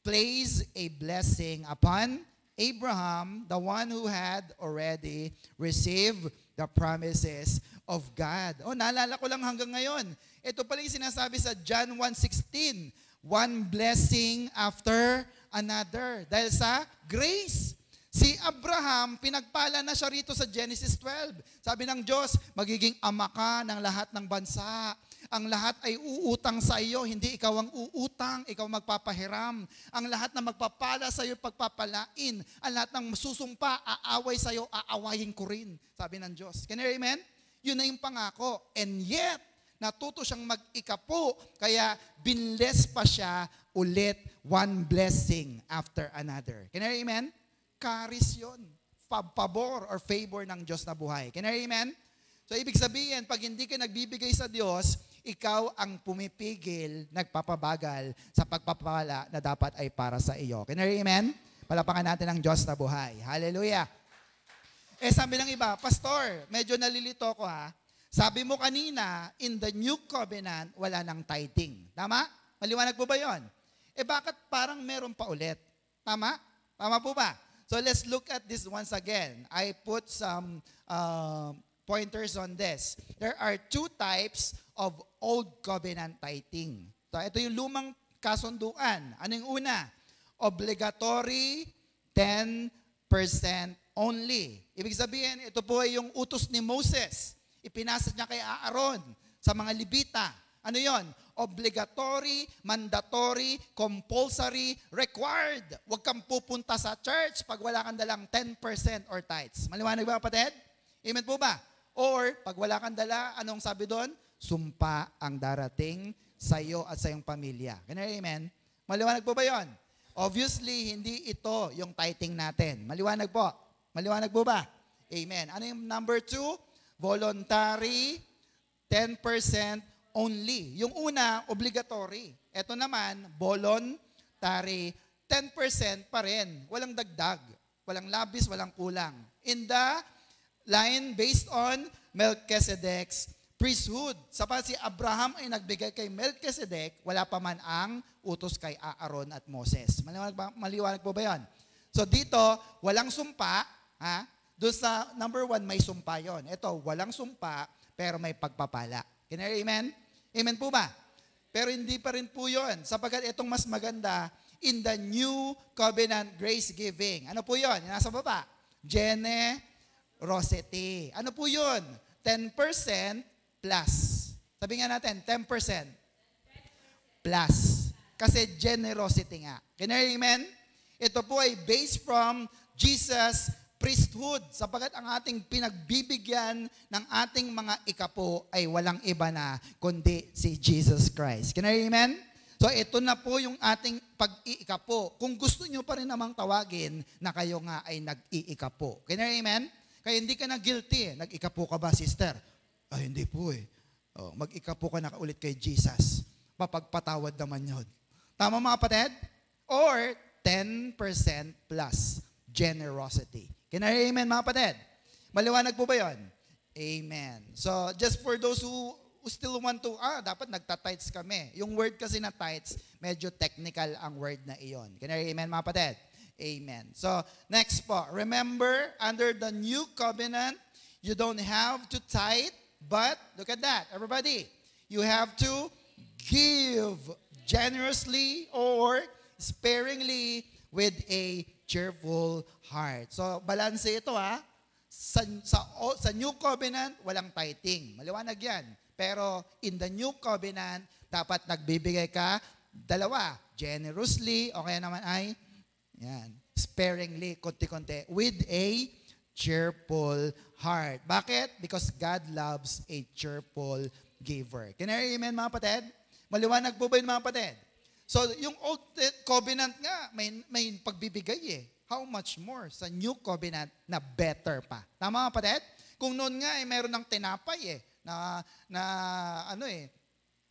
placed a blessing upon Abraham, the one who had already received the promises of God. Naalala ko lang hanggang ngayon. Ito pala yung sinasabi sa John 1:16. One blessing after another. Dahil sa grace. Si Abraham, pinagpala na siya rito sa Genesis 12. Sabi ng Diyos, magiging ama ka ng lahat ng bansa. Ang lahat ay uutang sa iyo, hindi ikaw ang uutang, ikaw magpapahiram. Ang lahat na magpapala sa iyo, pagpapalain. Ang lahat ng susumpa, aaway sa iyo, aawayin ko rin. Sabi ng Diyos. Can you hear amen? Yun na yung pangako. And yet, natuto siyang mag-ikapo, kaya binless pa siya ulit, one blessing after another. Can you hear amen? Charis yun. Pabor or favor ng Diyos na buhay. Can you hear amen? So, ibig sabihin, pag hindi ka nagbibigay sa Diyos, ikaw ang pumipigil, nagpapabagal sa pagpapala na dapat ay para sa iyo. Can you hear amen? Palapakan natin ang Diyos na buhay. Hallelujah. Sabi ng iba, Pastor, medyo nalilito ko ha. Sabi mo kanina, in the new covenant, wala nang tithing. Tama? Maliwanag po ba yon? Bakit parang meron pa ulit? Tama? Tama po ba? So let's look at this once again. I put some pointers on this. There are two types of old covenant tithing. So ito yung lumang kasunduan. Ano yung una? Obligatory 10% only. Ibig sabihin, ito po ay yung utos ni Moses. Ipinasa niya kay Aaron sa mga Libita. Ano yon? Obligatory, mandatory, compulsory, required. Huwag kang pupunta sa church pag wala kang dalang 10% or tithes. Maliwanag ba, kapatid? Amen po ba? Or, pag wala kang dala, anong sabi doon? Sumpa ang darating sa iyo at sa iyong pamilya. Amen? Maliwanag po ba yon? Obviously, hindi ito yung tithing natin. Maliwanag po. Maliwanag po ba? Amen. Ano yung number 2? Voluntary, 10% only. Yung una, obligatory. Ito naman, voluntary, 10% pa rin. Walang dagdag. Walang labis, walang kulang. In the line based on Melchizedek's priesthood. Sapat si Abraham ay nagbigay kay Melchizedek, wala pa man ang utos kay Aaron at Moses. Maliwanag po ba yan? So dito, walang sumpa. Doon sa number 1, may sumpa yon. Ito, walang sumpa, pero may pagpapala. Can you hear amen? Amen po ba? Pero hindi pa rin po yun. Sapagkat itong mas maganda, in the new covenant grace giving. Ano po yun? Nasa baba. Generosity. Ano po yun? 10% plus. Sabi nga natin, 10% plus. Kasi generosity nga. Can you hear amen? Ito po ay based from Jesus' priesthood, sapagkat ang ating pinagbibigyan ng ating mga ikapo ay walang iba na kundi si Jesus Christ. Can I hear amen? So ito na po yung ating pag-iikapo. Kung gusto nyo pa rin namang tawagin na kayo nga ay nag-iikapo. Can I hear amen? Kaya hindi ka na guilty. Nag-ikapo ka ba, sister? Ay, hindi po eh. Mag-ikapo ka na ulit kay Jesus. Mapagpatawad naman yun. Tama mga kapatid? or 10% plus generosity. Can I amen mga kapatid? Maliwanag po ba yun? Amen. So, just for those who still want to, dapat nagta-tithes kami. Yung word kasi na tithes, medyo technical ang word na iyon. Can I amen mga kapatid? Amen. So, next po. Remember, under the new covenant, you don't have to tithe, but, look at that, everybody. You have to give generously or sparingly with a cheerful heart. So, balanse ito Sa New Covenant, walang tithing. Maliwanag yan. Pero in the New Covenant, dapat nagbibigay ka dalawa. Generously, o kaya naman ay, sparingly, konti-konti, with a cheerful heart. Bakit? Because God loves a cheerful giver. Can I amen mga kapatid? Maliwanag po ba yun mga kapatid? So, yung Old Covenant nga, may pagbibigay How much more sa New Covenant na better pa. Tama mga kapatid? Kung noon nga, meron ng tinapay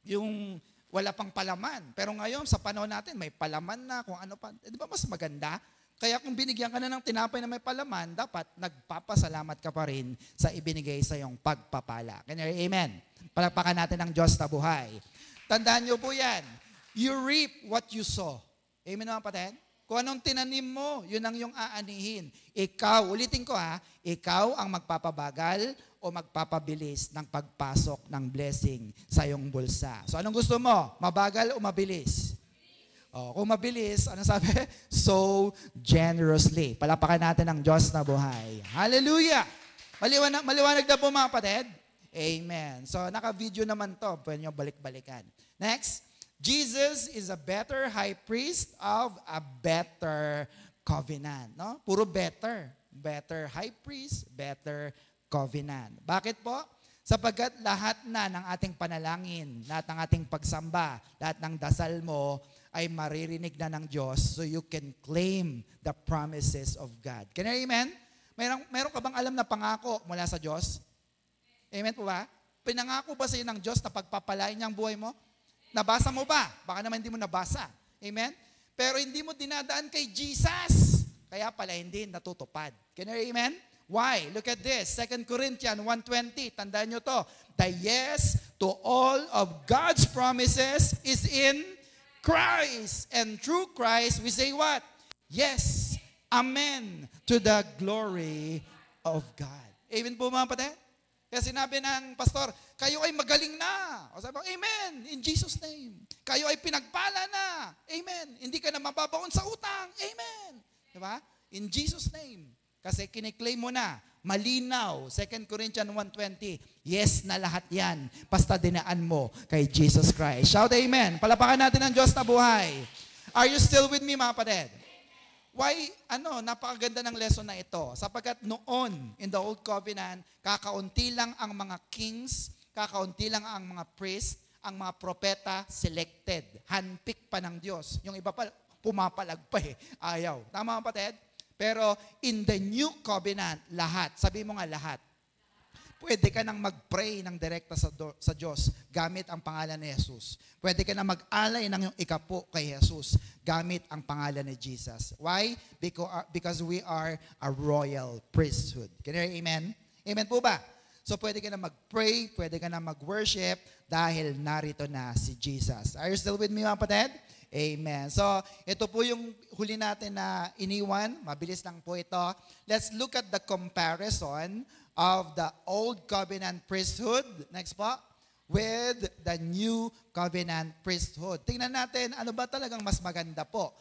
yung wala pang palaman. Pero ngayon, sa panahon natin, may palaman na, kung ano pa. Di ba mas maganda? Kaya kung binigyan ka na ng tinapay na may palaman, dapat nagpapasalamat ka pa rin sa ibinigay sa iyong pagpapala. Kanya, amen. Palakpakan natin ang Diyos na buhay. Tandaan niyo po yan. You reap what you sow. Amen mga kapatid? Kung anong tinanim mo, yun ang yung aanihin. Ikaw, ulitin ko ikaw ang magpapabagal o magpapabilis ng pagpasok ng blessing sa iyong bulsa. So anong gusto mo? Mabagal o mabilis? Kung mabilis, ano sabi? So generously. Palapakan natin ang Diyos na buhay. Hallelujah! Maliwanag na po mga kapatid? Amen. So naka-video naman to. Pwede nyo balik-balikan. Next. Jesus is a better high priest of a better covenant. No? Puro better. Better high priest, better covenant. Bakit po? Sapagkat lahat na ng ating panalangin, lahat ng ating pagsamba, lahat ng dasal mo ay maririnig na ng Diyos so you can claim the promises of God. Can you amen? Meron ka bang alam na pangako mula sa Diyos? Amen po ba? Pinangako ba sa iyo ng Diyos na pagpapalain niya ang buhay mo? Nabasa mo ba? Baka naman hindi mo nabasa. Amen? Pero hindi mo dinadaan kay Jesus. Kaya pala hindi natutupad. Can you amen? Why? Look at this. 2 Corinthians 1:20. Tandaan nyo to. The yes to all of God's promises is in Christ. And through Christ, we say what? Yes. Amen. To the glory of God. Amen po mga kapatid? Kaya sinabi ng pastor, kayo ay magaling na. O sabi ko, amen, in Jesus' name. Kayo ay pinagpala na. Amen. Hindi ka na mababaon sa utang. Amen. Diba? In Jesus' name. Kasi kiniklaim mo na, malinaw, 2 Corinthians 1:20, yes na lahat yan. Basta dinaan mo kay Jesus Christ. Shout amen. Palapakan natin ang Diyos na buhay. Are you still with me mga kapatid? Why, napakaganda ng lesson na ito. Sapagkat noon, in the Old Covenant, kakaunti lang ang mga kings, kakaunti lang ang mga priests, ang mga propeta, selected. Handpick pa ng Diyos. Yung iba pa, pumapalag pa Ayaw. Tama kapatid? Pero in the New Covenant, lahat. Sabi mo nga lahat. Pwede ka nang mag-pray ng direkta sa Diyos gamit ang pangalan ni Jesus. Pwede ka nang mag-alay ng iyong ikapo kay Jesus gamit ang pangalan ni Jesus. Why? Because we are a royal priesthood. Can you hear amen? Amen po ba? So pwede ka na mag-pray, pwede ka na mag-worship dahil narito na si Jesus. Are you still with me mga kapatid? Amen. So ito po yung huli natin na iniwan. Mabilis lang po ito. Let's look at the comparison of the Old Covenant priesthood, next po, with the New Covenant priesthood. Tingnan natin, ano ba talagang mas maganda po,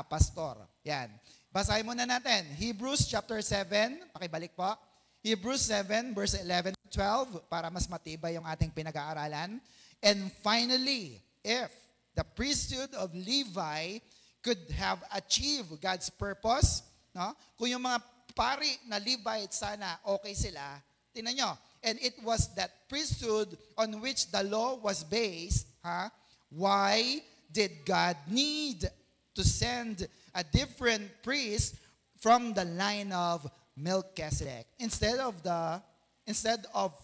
Pastor? Yan. Basahin muna natin. Hebrews chapter 7, pakibalik po. Hebrews 7, verse 11 to 12, para mas matibay yung ating pinag-aaralan. And finally, if the priesthood of Levi could have achieved God's purpose, no? Kung yung mga pari na Levite, sana okay sila. Tingnan nyo. And it was that priesthood on which the law was based. Why did God need to send a different priest from the line of Melchizedek instead of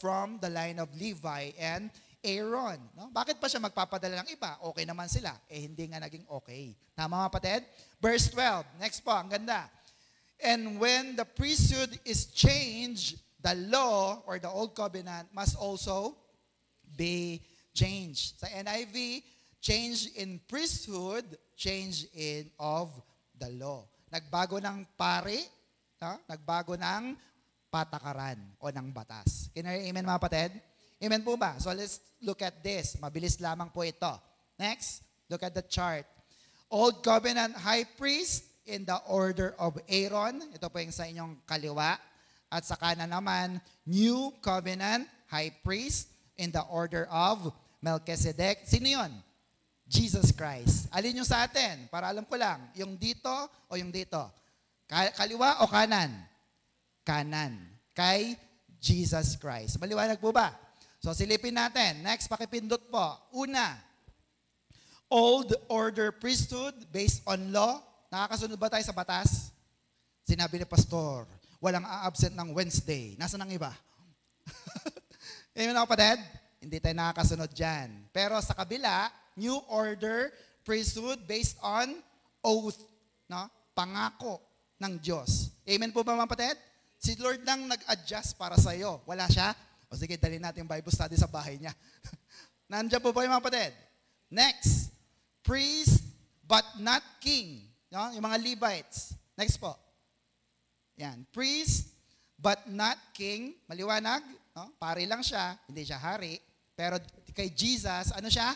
from the line of Levi and Aaron. No? Bakit pa siya magpapadala ng iba? Okay naman sila. Hindi nga naging okay. Tama mga kapatid? Verse 12. Next po, ang ganda. And when the priesthood is changed, the law or the old covenant must also be changed. Sa NIV, change in priesthood, change in of the law. Nagbago ng pari, nagbago ng patakaran o ng batas. Can you amen mga kapatid? Amen po ba? So let's look at this. Mabilis lamang po ito. Next, look at the chart. Old covenant high priest in the order of Aaron. Ito po yung sa inyong kaliwa. At sa kanan naman, new covenant high priest in the order of Melchizedek. Sino yun? Jesus Christ. Alin yung sa atin? Para alam ko lang, yung dito o yung dito? Kaliwa o kanan? Kanan. Kay Jesus Christ. Maliwanag po ba? So silipin natin. Next, pakipindot po. Una, old order priesthood based on law. Nakakasunod ba tayo sa batas? Sinabi ni pastor, walang a-absent ng Wednesday. Nasaan ang iba? Amen na kapatid? Hindi tayo nakakasunod dyan. Pero sa kabila, new order priesthood based on oath. No? Pangako ng Diyos. Amen po ba mga kapatid? Si Lord lang nag-adjust para sa iyo. Wala siya? O sige, dalhin natin yung Bible study sa bahay niya. Nandiyan po ba yung mga kapatid? Next, priest but not king. No? Yung mga Levites. Next po. Yan. Priest but not king. Maliwanag. No? Pari lang siya. Hindi siya hari. Pero kay Jesus, ano siya?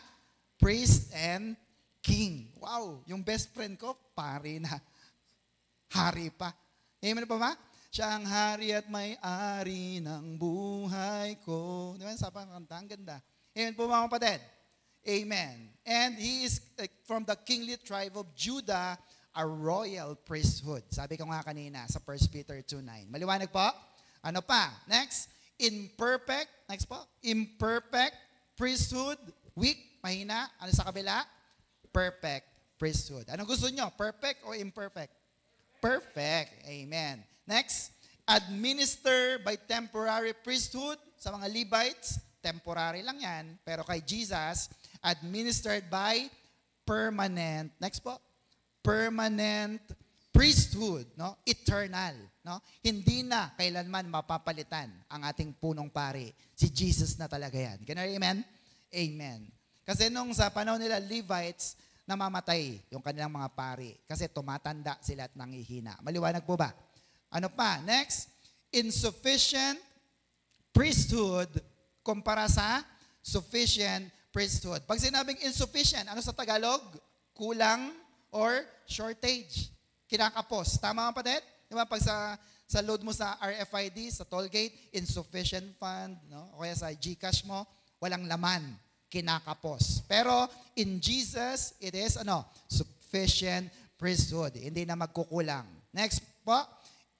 Priest and king. Wow. Yung best friend ko, pari na. Hari pa. Amen pa ba? Siya ang hari at may-ari ng buhay ko. Di ba? Sa pangkanta, ang ganda. Amen po mga kapatid. Amen. And he is from the kingly tribe of Judah, a royal priesthood. Sabi ko nga kanina sa 1 Peter 2:9. Maliwanag po? Ano pa? Next, imperfect. Next po. Imperfect priesthood. Weak, mahina. Ano sa kabila? Perfect priesthood. Anong gusto nyo? Perfect o imperfect? Perfect. Amen. Next, administer by temporary priesthood. Sa mga Levites, temporary lang yan. Pero kay Jesus, administered by permanent. Next po. Permanent priesthood. No? Eternal. No? Hindi na kailanman mapapalitan ang ating punong pari. Si Jesus na talaga yan. Can I amen? Amen. Kasi nung sa panahon nila, Levites, namamatay yung kanilang mga pari. Kasi tumatanda sila at nangihina. Maliwanag po ba? Ano pa? Next, insufficient priesthood kumpara sa sufficient priesthood. Pag sinabing insufficient, ano sa Tagalog? Kulang or shortage. Kinakapos. Tama mga kapatid? Di ba? Pag sa load mo sa RFID, sa toll gate, insufficient fund, no? O kaya sa GCash mo, walang laman. Kinakapos. Pero in Jesus, it is sufficient priesthood. Hindi na magkukulang. Next po,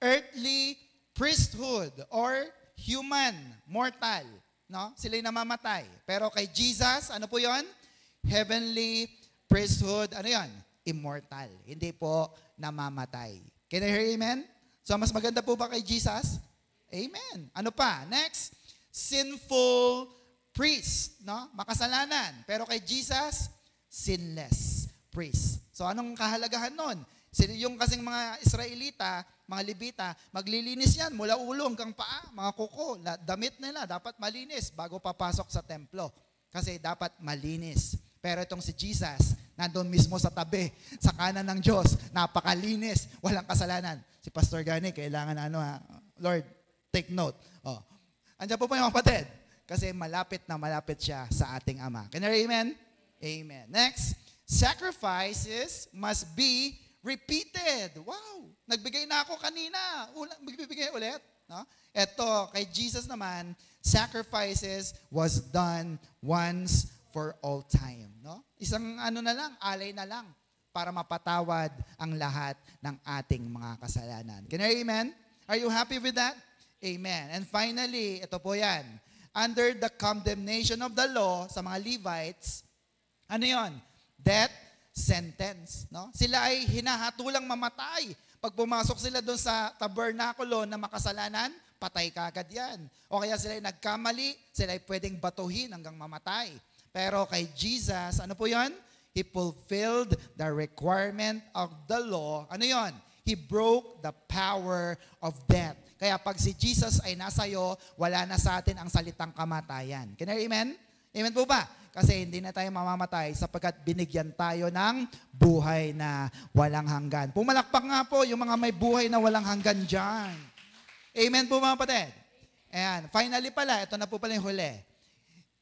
earthly priesthood or human, mortal. No? Sila'y namamatay. Pero kay Jesus, ano po yon? Heavenly priesthood, ano yon? Immortal. Hindi po namamatay. Can I hear amen? So mas maganda po ba kay Jesus? Amen. Ano pa? Next, sinful priest, no? Makasalanan. Pero kay Jesus, sinless priest. So anong kahalagahan nun? Yung kasing mga Israelita, mga Levita, maglilinis yan mula ulo hanggang paa, mga kuko, damit nila dapat malinis bago papasok sa templo. Kasi dapat malinis. Pero itong si Jesus, nandun mismo sa tabi, sa kanan ng Diyos, napakalinis, walang kasalanan. Si Pastor Gani, kailangan Lord, take note. Andiyan po yung kapatid. Kasi malapit na malapit siya sa ating Ama. Can you hear amen? Amen. Next, sacrifices must be repeated. Wow! Nagbigay na ako kanina. Magbibigay ulit. No? Ito, kay Jesus naman, sacrifices was done once for all time. No? Isang alay na lang para mapatawad ang lahat ng ating mga kasalanan. Can you amen? Are you happy with that? Amen. And finally, ito po yan. Under the condemnation of the law, sa mga Levites, ano yon? Death sentence. No? Sila ay hinahatulang mamatay. Pag pumasok sila doon sa tabernakulo na makasalanan, patay kagad yan. O kaya sila ay nagkamali, sila ay pwedeng batuhin hanggang mamatay. Pero kay Jesus, ano po yon? He fulfilled the requirement of the law. Ano yon? He broke the power of death. Kaya pag si Jesus ay nasa iyo, wala na sa atin ang salitang kamatayan. Can I amen? Amen po ba? Kasi hindi na tayo mamamatay sapagkat binigyan tayo ng buhay na walang hanggan. Pumalakpak nga po yung mga may buhay na walang hanggan dyan. Amen po mga kapatid? Ayan. Finally pala, ito na po pala yung huli.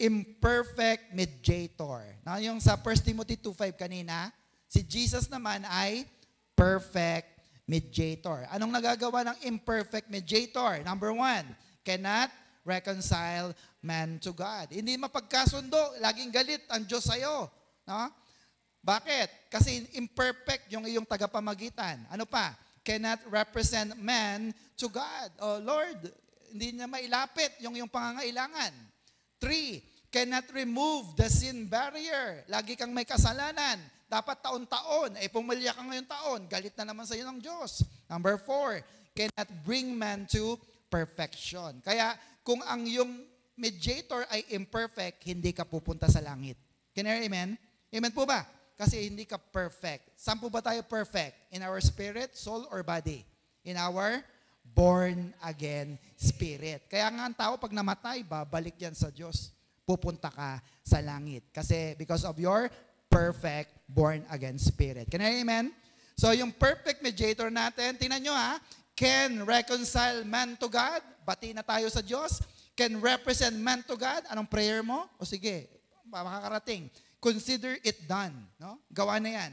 Imperfect mediator. Na yung sa 1 Timothy 2:5 kanina, si Jesus naman ay perfect mediator. Anong nagagawa ng imperfect mediator? Number 1, cannot reconcile man to God. Hindi mapagkasundo, laging galit ang Diyos sa'yo. No? Bakit? Kasi imperfect yung iyong tagapamagitan. Ano pa? Cannot represent man to God. Oh Lord, hindi niya mailapit yung iyong pangangailangan. 3, cannot remove the sin barrier. Lagi kang may kasalanan. Dapat taon-taon, pumilya ka ngayong taon, galit na naman sa iyo ng Diyos. Number 4, cannot bring man to perfection. Kaya kung ang iyong mediator ay imperfect, hindi ka pupunta sa langit. Can I hear amen? Amen po ba? Kasi hindi ka perfect. Saan po ba tayo perfect? In our spirit, soul, or body? In our born-again spirit. Kaya nga ang tao pag namatay, babalik yan sa Diyos. Pupunta ka sa langit. Kasi because of your perfect born-again spirit. Can I hear amen? So yung perfect mediator natin, tingnan nyo can reconcile man to God. Bati na tayo sa Diyos. Can represent man to God. Anong prayer mo? O sige, makakarating. Consider it done. No? Gawa na yan.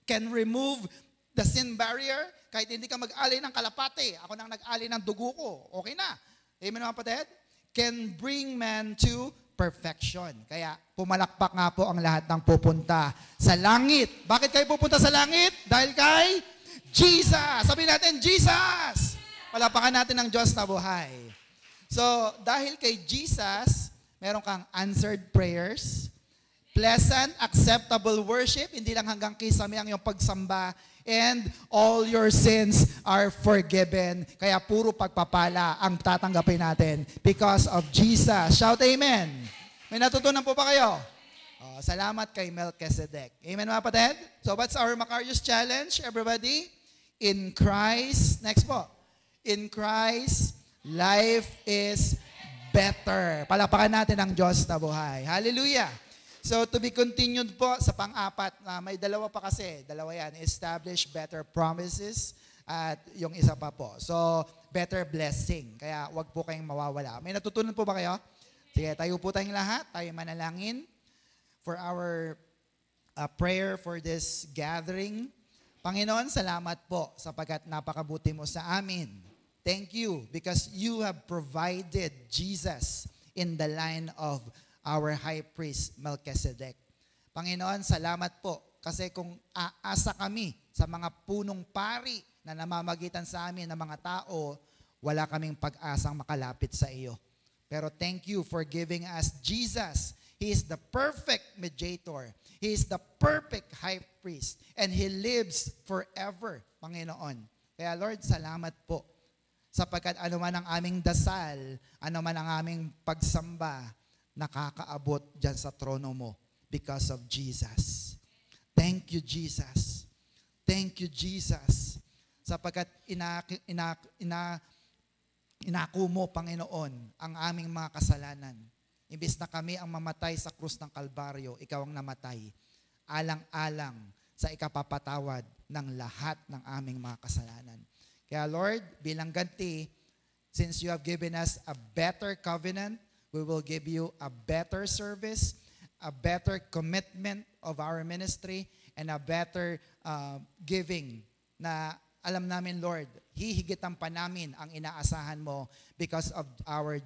Can remove the sin barrier. Kahit hindi ka mag-alay ng kalapate. Ako nang nag-alay ng dugo ko. Okay na. Amen mga kapatid? Can bring man to perfection. Kaya pumalakpak nga po ang lahat ng pupunta sa langit. Bakit kayo pupunta sa langit? Dahil kay Jesus. Sabihin natin, Jesus! Palapakan natin ng Diyos na buhay. So, dahil kay Jesus, meron kang answered prayers, pleasant, acceptable worship, hindi lang hanggang kisame ang iyong pagsamba, and all your sins are forgiven. Kaya puro pagpapala ang tatanggapin natin because of Jesus. Shout amen. May natutunan po ba kayo? Salamat kay Melchizedek. Amen mga kapatid? So what's our Macarius challenge, everybody? In Christ, next po. In Christ, life is better. Palapakan natin ang Diyos na buhay. Hallelujah. So to be continued po sa pang-apat, may dalawa pa kasi, dalawa yan, establish better promises at yung isa pa po. So better blessing, kaya wag po kayong mawawala. May natutunan po ba kayo? Sige, tayo po tayong lahat, tayo manalangin for our prayer for this gathering. Panginoon, salamat po sapagkat napakabuti mo sa amin. Thank you because you have provided Jesus in the line of our high priest Melchizedek. Panginoon, salamat po kasi kung aasa kami sa mga punong pari na namamagitan sa amin ng mga tao, wala kaming pag-asang makalapit sa iyo. Pero thank you for giving us Jesus. He is the perfect mediator. He is the perfect high priest. And He lives forever, Panginoon. Kaya Lord, salamat po sapagkat ano man ang aming dasal, ano man ang aming pagsamba, nakakaabot dyan sa trono mo because of Jesus. Thank you, Jesus. Thank you, Jesus. Sapagkat inako mo, Panginoon, ang aming mga kasalanan. Imbis na kami ang mamatay sa krus ng Kalbaryo, ikaw ang namatay. Alang-alang sa ikapapatawad ng lahat ng aming mga kasalanan. Kaya Lord, bilang ganti, since you have given us a better covenant, we will give you a better service, a better commitment of our ministry, and a better giving na alam namin, Lord, hihigitan pa namin ang inaasahan mo because of our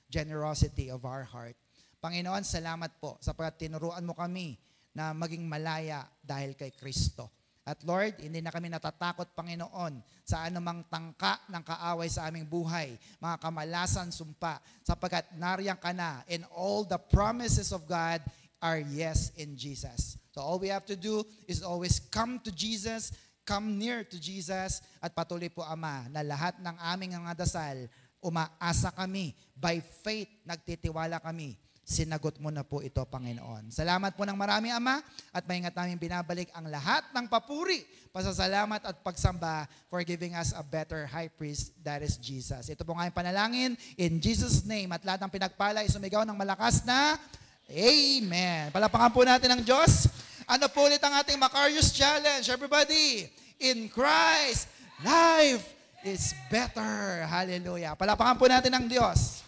generosity of our heart. Panginoon, salamat po sapagkat tinuruan mo kami na maging malaya dahil kay Kristo. At Lord, hindi na kami natatakot, Panginoon, sa anumang tangka ng kaaway sa aming buhay, mga kamalasan, sumpa, sapagkat nariyan ka na, and all the promises of God are yes in Jesus. So all we have to do is always come to Jesus, come near to Jesus at patuloy po, Ama, na lahat ng aming mga dasal, umaasa kami, by faith, nagtitiwala kami, sinagot mo na po ito, Panginoon. Salamat po ng marami, Ama, at maingat namin binabalik ang lahat ng papuri, pasasalamat at pagsamba for giving us a better high priest, that is Jesus. Ito po nga yung panalangin, in Jesus' name, at lahat ng pinagpala, sumigaw ng malakas na Amen. Palapakan po natin ang Diyos. Ano po ulit ang ating Macarius Challenge? Everybody, in Christ, life is better. Hallelujah. Palapakan po natin ang Diyos.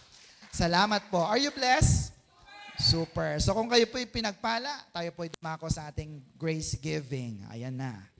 Salamat po. Are you blessed? Super. So kung kayo po'y pinagpala, tayo po'y dumako sa ating grace giving. Ayan na.